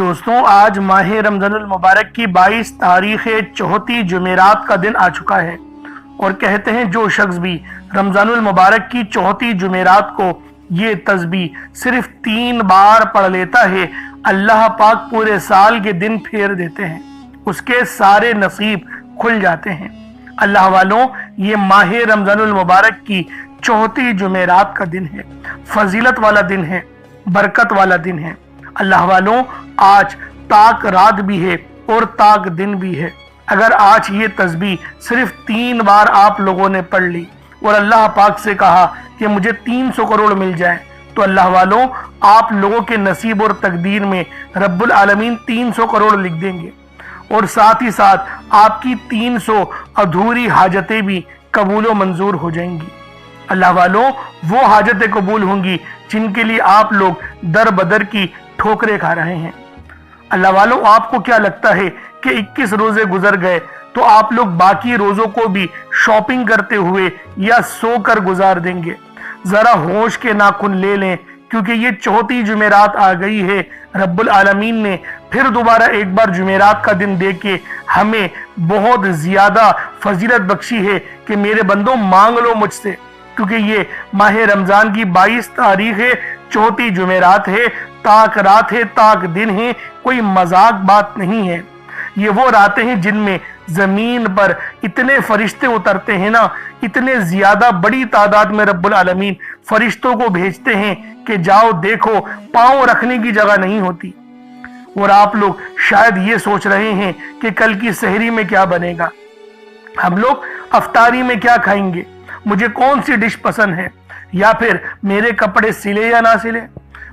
دوستوں، آج ماہ رمضان المبارک کی 22 تاریخ چوتھی جمعرات کا دن آ چکا ہے، اور کہتے ہیں جو شخص بھی رمضان المبارک کی چوتھی جمعرات کو یہ تسبیح صرف 3 بار پڑھ لیتا ہے، اللہ پاک پورے سال کے دن پھیر دیتے ہیں، اس کے سارے نصیب کھل جاتے ہیں۔ اللہ والوں، یہ ماہ رمضان المبارک کی چوتھی جمعرات کا دن ہے، فضیلت والا دن ہے، برکت والا دن ہے۔ اللہ والوں، آج تاک رات بھی ہے اور تاک دن بھی ہے۔ اگر آج یہ تسبیح صرف 3 بار آپ لوگوں نے پڑھ لی اور اللہ پاک سے کہا کہ مجھے 300 کروڑ مل جائے، تو اللہ والوں، آپ لوگوں کے نصیب اور تقدیر میں رب العالمین 300 کروڑ لکھ دیں گے، اور ساتھ ہی ساتھ آپ کی 300 ادھوری حاجتیں بھی قبول و منظور ہو جائیں گی۔ اللہ والوں، وہ حاجتیں قبول ہوں گی جن کے لیے آپ لوگ در بدر کی ٹھوکریں کھا رہے ہیں۔ اللہ والوں، آپ کو کیا لگتا ہے کہ 21 روزے گزر گئے تو آپ لوگ باقی روزوں کو بھی شاپنگ کرتے ہوئے یا سو کر گزار دیں گے؟ ذرا ہوش کے ناخن لے لیں، کیونکہ یہ چوتھی جمعرات آ گئی ہے۔ رب العالمین نے پھر دوبارہ ایک بار جمعرات کا دن دے کے ہمیں بہت زیادہ فضیلت بخشی ہے کہ میرے بندوں مانگ لو مجھ سے، کیونکہ یہ ماہ رمضان کی 22 تاریخ ہے، چوتھی جمعرات ہے، تاک رات ہے، تاک دن ہے، کوئی مذاق بات نہیں ہے۔ یہ وہ راتیں ہیں جن میں زمین پر اتنے فرشتے اترتے ہیں نا، اتنے زیادہ بڑی تعداد میں رب العالمین فرشتوں کو بھیجتے ہیں کہ جاؤ دیکھو، پاؤں رکھنے کی جگہ نہیں ہوتی۔ اور آپ لوگ شاید یہ سوچ رہے ہیں کہ کل کی سحری میں کیا بنے گا، ہم لوگ افطاری میں کیا کھائیں گے، مجھے کون سی ڈش پسند ہے، یا پھر میرے کپڑے سلے یا نہ سلے،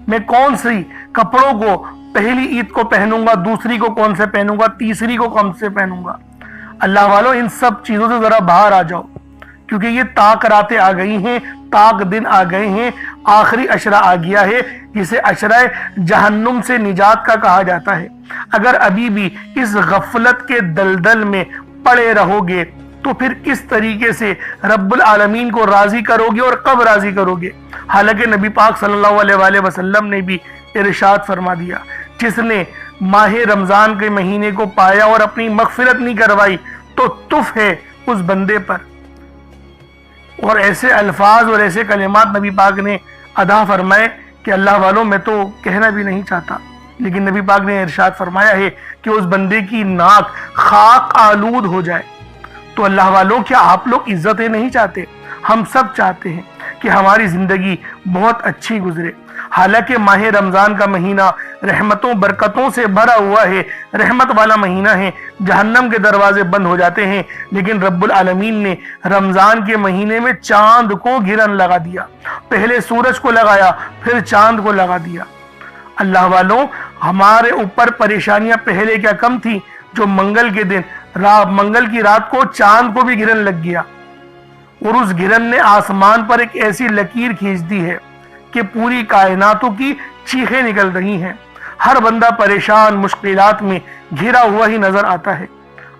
میں کون سی کپڑوں کو پہلی عید کو پہنوں گا، دوسری کو کون سے پہنوں گا، تیسری کو کون سے پہنوں گا۔ اللہ والوں، ان سب چیزوں سے ذرا باہر آ جاؤ، کیونکہ یہ تاک راتیں آ گئی ہیں، تاک دن آ گئے ہیں، آخری عشرہ آ گیا ہے، جسے عشرہ جہنم سے نجات کا کہا جاتا ہے۔ اگر ابھی بھی اس غفلت کے دلدل میں پڑے رہو گے تو پھر کس طریقے سے رب العالمین کو راضی کرو گے اور کب راضی کرو گے؟ حالانکہ نبی پاک صلی اللہ علیہ وآلہ وسلم نے بھی ارشاد فرما دیا، جس نے ماہ رمضان کے مہینے کو پایا اور اپنی مغفرت نہیں کروائی تو تف ہے اس بندے پر۔ اور ایسے الفاظ اور ایسے کلمات نبی پاک نے ادا فرمائے کہ اللہ والوں، میں تو کہنا بھی نہیں چاہتا، لیکن نبی پاک نے ارشاد فرمایا ہے کہ اس بندے کی ناک خاک آلود ہو جائے۔ تو اللہ والوں، کیا آپ لوگ عزتیں نہیں چاہتے؟ ہم سب چاہتے ہیں کہ ہماری زندگی بہت اچھی گزرے۔ حالانکہ ماہ رمضان کا مہینہ رحمتوں برکتوں سے بھرا ہوا ہے، رحمت والا مہینہ ہے، جہنم کے دروازے بند ہو جاتے ہیں، لیکن رب العالمین نے رمضان کے مہینے میں چاند کو گرن لگا دیا، پہلے سورج کو لگایا، پھر چاند کو لگا دیا۔ اللہ والوں، ہمارے اوپر پریشانیاں پہلے کیا کم تھی، جو منگل کے دن منگل کی رات کو چاند کو بھی گرن لگ گیا، اور اس گرن نے آسمان پر ایک ایسی لکیر کھینچ دی ہے کہ پوری کائناتوں کی چیخیں نکل رہی ہیں۔ ہر بندہ پریشان مشکلات میں گھرا ہوا ہی نظر آتا ہے۔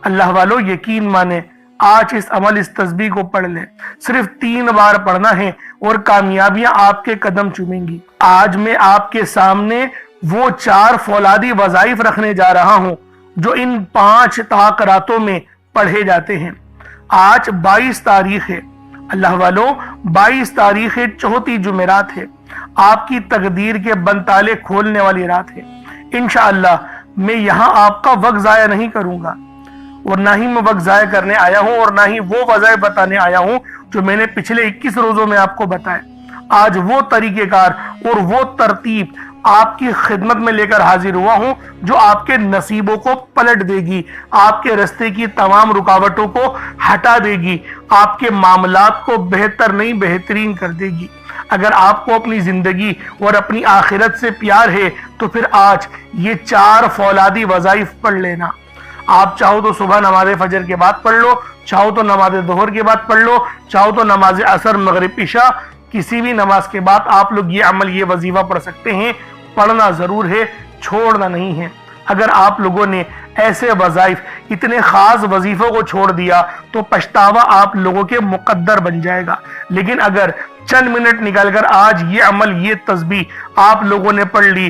اللہ والوں، یقین مانیں، آج اس تسبیح کو پڑھ لیں، صرف 3 بار پڑھنا ہے اور کامیابیاں آپ کے قدم چومیں گی۔ آج میں آپ کے سامنے وہ 4 فولادی وظائف رکھنے جا رہا ہوں جو ان 5 تاک راتوں میں پڑھے جاتے ہیں۔ آج 22 تاریخ ہے اللہ والوں، 22 تاریخ چوتھی جمعرات ہے، آپ کی تقدیر کے بند تالے کھولنے والی رات ہے۔ انشاءاللہ میں یہاں آپ کا وقت ضائع نہیں کروں گا، اور نہ ہی میں وقت ضائع کرنے آیا ہوں، اور نہ ہی وہ وظائف بتانے آیا ہوں جو میں نے پچھلے 21 روزوں میں آپ کو بتائے۔ آج وہ طریقہ کار اور وہ ترتیب آپ کی خدمت میں لے کر حاضر ہوا ہوں جو آپ کے نصیبوں کو پلٹ دے گی، آپ کے رستے کی تمام رکاوٹوں کو ہٹا دے گی، آپ کے معاملات کو بہتر نہیں بہترین کر دے گی۔ اگر آپ کو اپنی زندگی اور اپنی آخرت سے پیار ہے تو پھر آج یہ 4 فولادی وظائف پڑھ لینا۔ آپ چاہو تو صبح نماز فجر کے بعد پڑھ لو، چاہو تو نماز ظہر کے بعد پڑھ لو، چاہو تو نماز عصر مغرب عشاء، کسی بھی نماز کے بعد آپ لوگ یہ عمل یہ وظیفہ پڑھ سکتے ہیں۔ پڑھنا ضرور ہے، چھوڑنا نہیں ہے۔ اگر آپ لوگوں نے ایسے وظائف، اتنے خاص وظیفوں کو چھوڑ دیا تو پچھتاوا آپ لوگوں کے مقدر بن جائے گا، لیکن اگر چند منٹ نکال کر آج یہ عمل یہ تسبیح آپ لوگوں نے پڑھ لی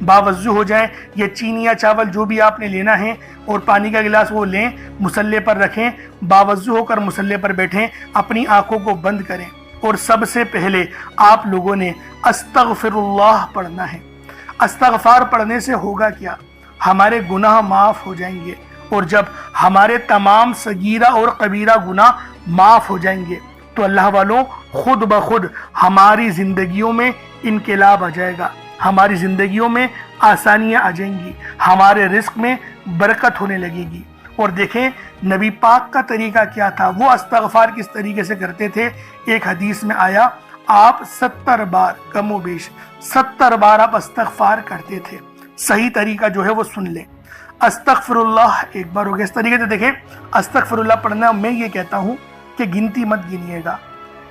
باوضو ہو جائیں، یہ چینی یا چاول جو بھی آپ نے لینا ہے اور پانی کا گلاس وہ لیں، مصلے پر رکھیں، باوضو ہو کر مصلے پر بیٹھیں، اپنی آنکھوں کو بند کریں اور سب سے پہلے آپ لوگوں نے استغفر اللہ پڑھنا ہے۔ استغفار پڑھنے سے ہوگا کیا؟ ہمارے گناہ معاف ہو جائیں گے، اور جب ہمارے تمام صغیرہ اور کبیرہ گناہ معاف ہو جائیں گے تو اللہ والوں خود بخود ہماری زندگیوں میں انقلاب آ جائے گا، ہماری زندگیوں میں آسانیاں آ جائیں گی، ہمارے رزق میں برکت ہونے لگے گی۔ اور دیکھیں نبی پاک کا طریقہ کیا تھا، وہ استغفار کس طریقے سے کرتے تھے۔ ایک حدیث میں آیا آپ 70 بار، کم و بیش 70 بار آپ استغفار کرتے تھے۔ صحیح طریقہ جو ہے وہ سن لیں۔ استغفر اللہ ایک بار ہو گیا۔ اس طریقے سے دیکھیں استغفر اللہ پڑھنا، میں یہ کہتا ہوں کہ گنتی مت گنیے گا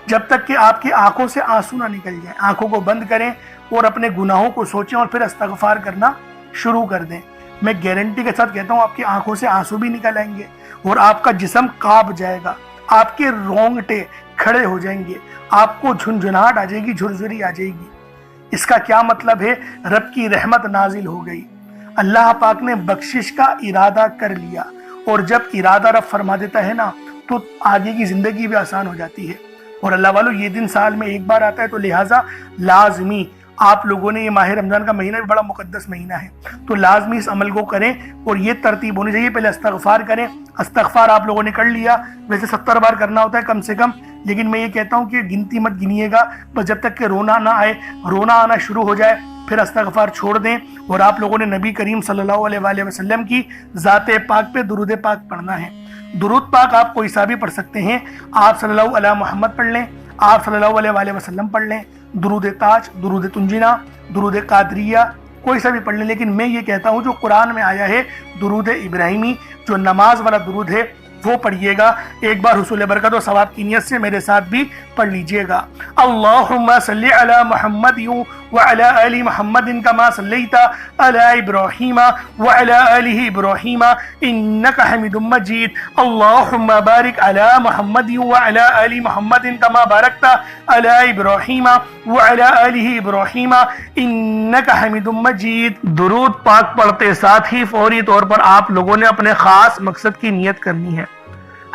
جب تک کہ آپ کی آنکھوں سے آنسو نہ نکل جائیں۔ آنکھوں کو بند کریں اور اپنے گناہوں کو سوچیں اور پھر استغفار کرنا شروع کر دیں۔ میں گارنٹی کے ساتھ کہتا ہوں آپ کی آنکھوں سے آنسو بھی نکل آئیں گے اور آپ کا جسم کانپ جائے گا، آپ کے رونگٹے کھڑے ہو جائیں گے، آپ کو جھنجھناہٹ آ جائے گی، جھرجھری آ جائے گی۔ اس کا کیا مطلب ہے؟ رب کی رحمت نازل ہو گئی، اللہ پاک نے بخشش کا ارادہ کر لیا، اور جب ارادہ رب فرما دیتا ہے نا تو آگے کی زندگی بھی آسان ہو جاتی ہے۔ اور اللہ والو یہ دن سال میں ایک بار آتا ہے، تو لہٰذا لازمی آپ لوگوں نے، یہ ماہ رمضان کا مہینہ بھی بڑا مقدس مہینہ ہے، تو لازمی اس عمل کو کریں، اور یہ ترتیب ہونی چاہیے۔ پہلے استغفار کریں، استغفار آپ لوگوں نے کر لیا، ویسے 70 بار کرنا ہوتا ہے کم سے کم، لیکن میں یہ کہتا ہوں کہ گنتی مت گنیے گا، بس جب تک کہ رونا نہ آئے، رونا آنا شروع ہو جائے پھر استغفار چھوڑ دیں۔ اور آپ لوگوں نے نبی کریم صلی اللہ علیہ وآلہ وسلم کی ذات پاک پہ درود پاک پڑھنا ہے۔ درود پاک آپ کوئی سا بھی پڑھ سکتے ہیں، آپ صلی اللہ علیہ محمد پڑھ لیں، آپ صلی اللہ علیہ وآلہ وسلم پڑھ لیں، درود تاج، درود تنجینا، درود قادریہ، کوئی سا بھی پڑھ لیں، لیکن میں یہ کہتا ہوں جو قرآن میں آیا ہے درود ابراہیمی، جو نماز والا درود ہے وہ پڑھیے گا۔ ایک بار حصول برکت و ثواب کی نیت سے میرے ساتھ بھی پڑھ لیجئے گا۔ اللہم صلی علی محمد وعلی آل محمد کما صلیت علی ابراہیم وعلی آل ابراہیم انکا حمید مجید۔ اللہم بارک علی محمد وعلی آل محمد کما بارکت علی ابراہیم وعلی آل ابراہیم انکا حمید مجید۔ درود پاک پڑھتے ساتھ ہی فوری طور پر آپ لوگوں نے اپنے خاص مقصد کی نیت کرنی ہے۔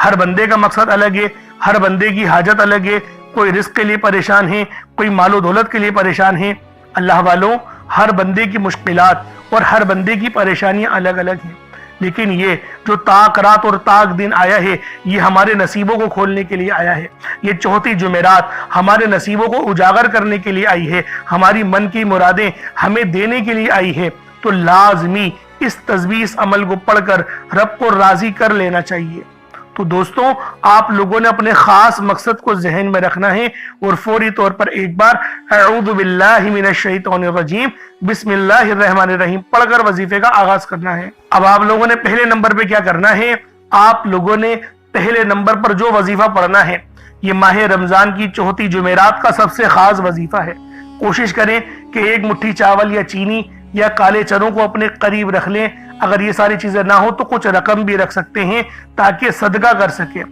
ہر بندے کا مقصد الگ ہے، ہر بندے کی حاجت الگ ہے، کوئی رزق کے لیے پریشان ہے، کوئی مال و دولت کے لیے پریشان ہے۔ اللہ والوں ہر بندے کی مشکلات اور ہر بندے کی پریشانیاں الگ الگ ہیں، لیکن یہ جو تاک رات اور تاک دن آیا ہے یہ ہمارے نصیبوں کو کھولنے کے لیے آیا ہے۔ یہ چوتھی جمعرات ہمارے نصیبوں کو اجاگر کرنے کے لیے آئی ہے، ہماری من کی مرادیں ہمیں دینے کے لیے آئی ہے، تو لازمی اس تسبیح اس عمل کو پڑھ کر رب کو راضی کر لینا چاہیے۔ تو دوستوں آپ لوگوں نے اپنے خاص مقصد کو ذہن میں رکھنا ہے اور فوری طور پر ایک بار اعوذ باللہ من الشیطان الرجیم بسم اللہ الرحمن الرحیم پڑھ کر وظیفے کا آغاز کرنا ہے۔ اب آپ لوگوں نے پہلے نمبر پہ کیا کرنا ہے؟ آپ لوگوں نے پہلے نمبر پر جو وظیفہ پڑھنا ہے یہ ماہ رمضان کی چوتھی جمعرات کا سب سے خاص وظیفہ ہے۔ کوشش کریں کہ ایک مٹھی چاول یا چینی یا کالے چنوں کو اپنے قریب رکھ لیں، اگر یہ ساری چیزیں نہ ہو تو کچھ رقم بھی رکھ سکتے ہیں تاکہ صدقہ کر سکیں۔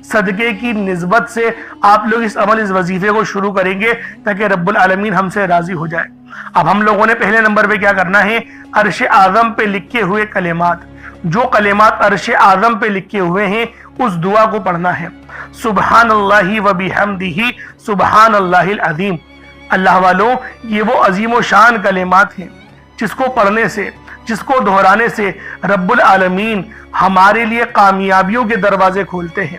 صدقے کی نسبت سے آپ لوگ اس عمل اس وظیفے کو شروع کریں گے تاکہ رب العالمین ہم سے راضی ہو جائے۔ اب ہم لوگوں نے پہلے نمبر پہ کیا کرنا ہے؟ عرش اعظم پہ لکھے ہوئے کلمات، جو کلمات عرش اعظم پہ لکھے ہوئے ہیں اس دعا کو پڑھنا ہے۔ سبحان اللہ و بحمدہ سبحان اللہ العظیم۔ اللہ والوں یہ وہ عظیم و شان کلمات ہیں جس کو پڑھنے سے، جس کو دہرانے سے رب العالمین ہمارے لیے کامیابیوں کے دروازے کھولتے ہیں۔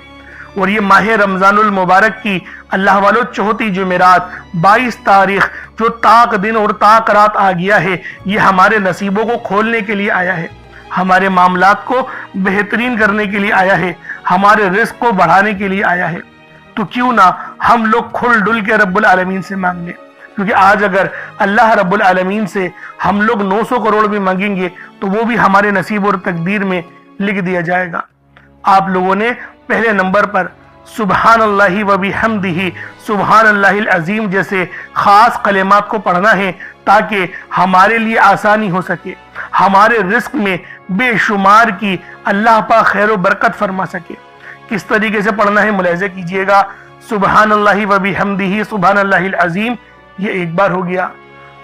اور یہ ماہ رمضان المبارک کی اللہ والو چوتھی جمعرات 22 تاریخ جو تاک دن اور تاک رات آ گیا ہے یہ ہمارے نصیبوں کو کھولنے کے لیے آیا ہے، ہمارے معاملات کو بہترین کرنے کے لیے آیا ہے، ہمارے رزق کو بڑھانے کے لیے آیا ہے۔ تو کیوں نہ ہم لوگ کھل ڈل کے رب العالمین سے مانگ لیں، کیونکہ آج اگر اللہ رب العالمین سے ہم لوگ 900 کروڑ بھی مانگیں گے تو وہ بھی ہمارے نصیب اور تقدیر میں لکھ دیا جائے گا۔ آپ لوگوں نے پہلے نمبر پر سبحان اللہ و بحمدہ سبحان اللہ العظیم جیسے خاص کلمات کو پڑھنا ہے تاکہ ہمارے لیے آسانی ہو سکے، ہمارے رزق میں بے شمار کی اللہ پاک خیر و برکت فرما سکے۔ کس طریقے سے پڑھنا ہے ملاحظہ کیجئے گا۔ سبحان اللہ و بحمدہ سبحان اللہ العظیم یہ ایک بار ہو گیا۔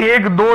1 2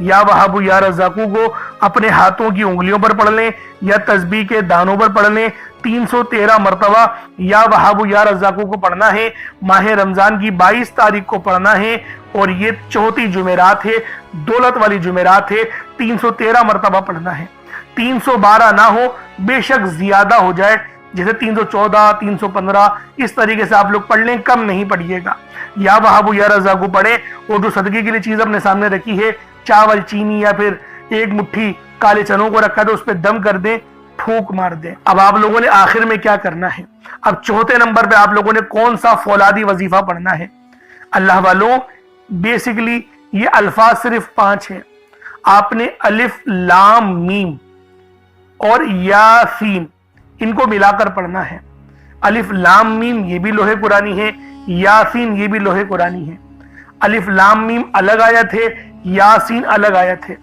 یا وہاب یا رزاقو کو اپنے ہاتھوں کی انگلیوں پر پڑھ لیں یا تسبیح کے دانوں پر پڑھ لیں 313 مرتبہ یا وہاب یا رزاقو کو پڑھنا ہے، ماہ رمضان کی 22 تاریخ کو پڑھنا ہے، اور یہ چوتھی جمعرات ہے، دولت والی جمعرات ہے، 313 مرتبہ پڑھنا ہے۔ 312 نہ ہو، بے شک زیادہ ہو جائے، جیسے 314 315 اس طریقے سے آپ لوگ پڑھ لیں، کم نہیں پڑھیے گا۔ یا وہاب یا رزاقو پڑھیں، اور جو صدقے کے لیے چیز اپنے سامنے رکھی ہے، چاول، چینی یا پھر ایک مٹھی کالے چنوں کو رکھا تو اس پہ دم کر دیں، پھونک مار دیں۔ اب آپ لوگوں نے آخر میں کیا کرنا ہے؟ اب چوتھے نمبر پہ آپ لوگوں نے کون سا فولادی وظیفہ پڑھنا ہے؟ اللہ والوں، بیسیکلی یہ الفاظ صرف 5 ہیں۔ آپ نے الف لام میم اور یاسین ان کو ملا کر پڑھنا ہے۔ الف لام میم یہ بھی لوح قرآنی ہے، یاسین یہ بھی لوح قرآنی ہے۔ الف لام میم الگ آیت ہے، یاسین الگ آیت ہے،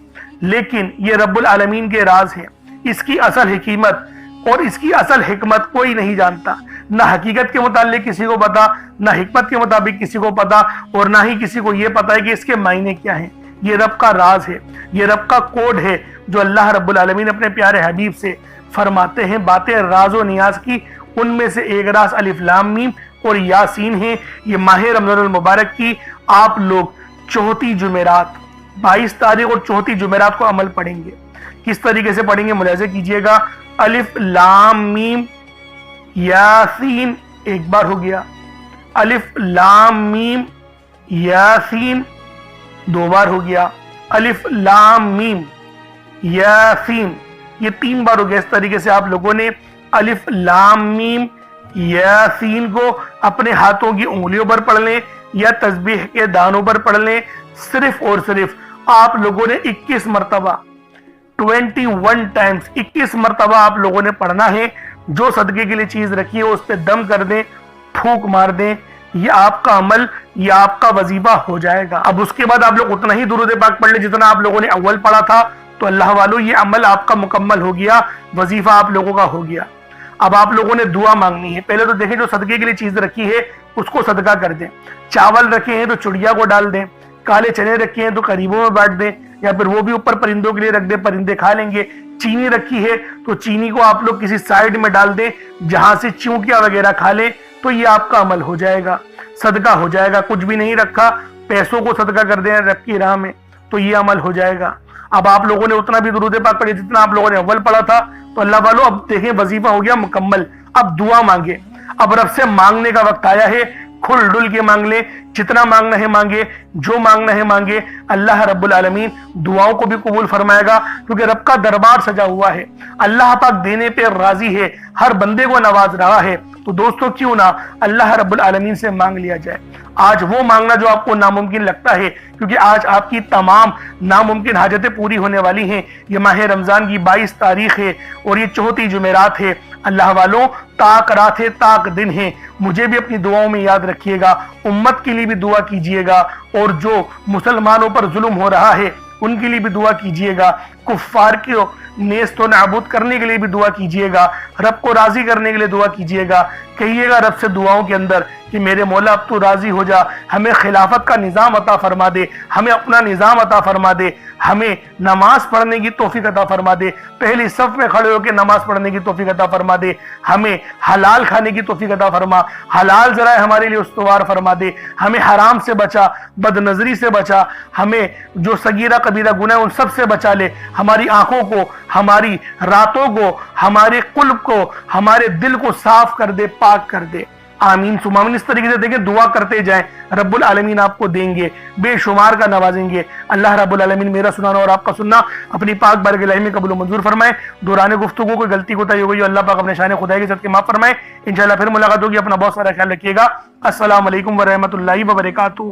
لیکن یہ رب العالمین کے راز ہے۔ اس کی اصل حکمت اور اس کی اصل حکمت کوئی نہیں جانتا، نہ حقیقت کے متعلق کسی کو پتا، نہ حکمت کے مطابق کسی کو پتا، اور نہ ہی کسی کو یہ پتا ہے کہ اس کے معنی کیا ہیں۔ یہ رب کا راز ہے، یہ رب کا کوڈ ہے جو اللہ رب العالمین اپنے پیارے حبیب سے فرماتے ہیں۔ باتیں راز و نیاز کی، ان میں سے ایک راز الف لام میم اور یاسین ہیں۔ یہ ماہ رمضان المبارک کی آپ لوگ چوتھی جمعرات 22 تاریخ اور چوتھی جمعرات کو عمل پڑھیں گے۔ کس طریقے سے پڑھیں گے ملاحظہ کیجئے گا۔ الف لام میم یاسین ایک بار ہو گیا، الف لام میم یاسین 2 بار ہو گیا، الف لام میم یاسین یہ 3 بار ہو گیا۔ اس طریقے سے آپ لوگوں نے الف لام میم یاسین کو اپنے ہاتھوں کی انگلیوں پر پڑھ لیں یا تسبیح کے دانوں پر پڑھ لیں۔ صرف اور صرف آپ لوگوں نے 21 مرتبہ 21 ٹائمز 21 مرتبہ آپ لوگوں نے پڑھنا ہے۔ جو صدقے کے لیے چیز رکھی ہے اس پہ دم کر دیں، پھونک مار دیں، یہ آپ کا عمل، یہ آپ کا وظیفہ ہو جائے گا۔ اب اس کے بعد آپ لوگ اتنا ہی درود پاک پڑھ لیں جتنا آپ لوگوں نے اول پڑھا تھا، تو اللہ والو یہ عمل آپ کا مکمل ہو گیا، وظیفہ آپ لوگوں کا ہو گیا۔ اب آپ لوگوں نے دعا مانگنی ہے۔ پہلے تو دیکھیں جو صدقے کے لیے چیز رکھی ہے اس کو صدقہ کر دیں۔ چاول رکھے ہیں تو چڑیا کو ڈال دیں، کالے چنے رکھے ہیں تو قریبوں میں بانٹ دیں، یا پھر وہ بھی اوپر پرندوں کے لیے رکھ دیں، پرندے کھا لیں گے۔ چینی رکھی ہے تو چینی کو آپ لوگ کسی سائیڈ میں ڈال دیں جہاں سے چونکیاں وغیرہ کھا لیں، تو یہ آپ کا عمل ہو جائے گا، صدقہ ہو جائے گا۔ کچھ بھی نہیں رکھا، پیسوں کو صدقہ کر دیں رب کی راہ میں، تو یہ عمل ہو جائے گا۔ اب آپ لوگوں نے اتنا بھی درود پاک پڑھی جتنا آپ لوگوں نے اول پڑھا تھا، تو اللہ والو اب دیکھیں وظیفہ ہو گیا مکمل۔ اب دعا مانگے، اب رب سے مانگنے کا وقت آیا ہے۔ کھل ڈل کے مانگ لیں، جتنا مانگنا ہے مانگے، جو مانگنا ہے مانگے۔ اللہ رب العالمین دعاؤں کو بھی قبول فرمائے گا، کیونکہ رب کا دربار سجا ہوا ہے۔ اللہ پاک دینے پہ راضی ہے، ہر بندے کو نواز رہا ہے۔ تو دوستو کیوں نہ اللہ رب العالمین سے مانگ لیا جائے۔ آج وہ مانگنا جو آپ کو ناممکن لگتا ہے، کیونکہ آج آپ کی تمام ناممکن حاجتیں پوری ہونے والی ہیں۔ یہ ماہ رمضان کی 22 تاریخ ہے اور یہ چوتھی جمعرات ہے۔ اللہ والوں، تاک رات ہے، تاک دن ہے، مجھے بھی اپنی دعاؤں میں یاد رکھیے گا، امت کے لیے بھی دعا کیجئے گا، اور جو مسلمانوں پر ظلم ہو رہا ہے ان کے لیے بھی دعا کیجئے گا، کفار کو نیست و نابود کرنے کے لیے بھی دعا کیجئے گا، رب کو راضی کرنے کے لیے دعا کیجئے گا۔ کہیے گا رب سے دعاؤں کے اندر کہ میرے مولا اب تو راضی ہو جا، ہمیں خلافت کا نظام عطا فرما دے، ہمیں اپنا نظام عطا فرما دے، ہمیں نماز پڑھنے کی توفیق عطا فرما دے، پہلی صف میں کھڑے ہو کے نماز پڑھنے کی توفیق عطا فرما دے، ہمیں حلال کھانے کی توفیق عطا فرما، حلال ذرائع ہمارے لیے استوار فرما دے، ہمیں حرام سے بچا، بد نظری سے بچا، ہمیں جو صغیرہ کبیرہ گناہ ان سب سے بچا لے، ہماری آنکھوں کو، ہماری راتوں کو، ہمارے قلب کو، ہمارے دل کو صاف کر دے، پاک کر دے۔ آمین ثم آمین۔ اس طریقے سے دیکھیں دعا کرتے جائیں، رب العالمین آپ کو دیں گے، بے شمار کا نوازیں گے۔ اللہ رب العالمین میرا سنانا اور آپ کا سننا اپنی پاک بارگاہ الہی میں قبول و منظور فرمائے۔ دوران گفتگو کوئی غلطی کوتاہی ہو گئی، اللہ پاک اپنے شان خدائی کے صدقے معاف فرمائے۔ انشاءاللہ پھر ملاقات ہوگی، اپنا بہت سارا خیال رکھیے گا۔ السلام علیکم ورحمۃ اللہ وبرکاتہ۔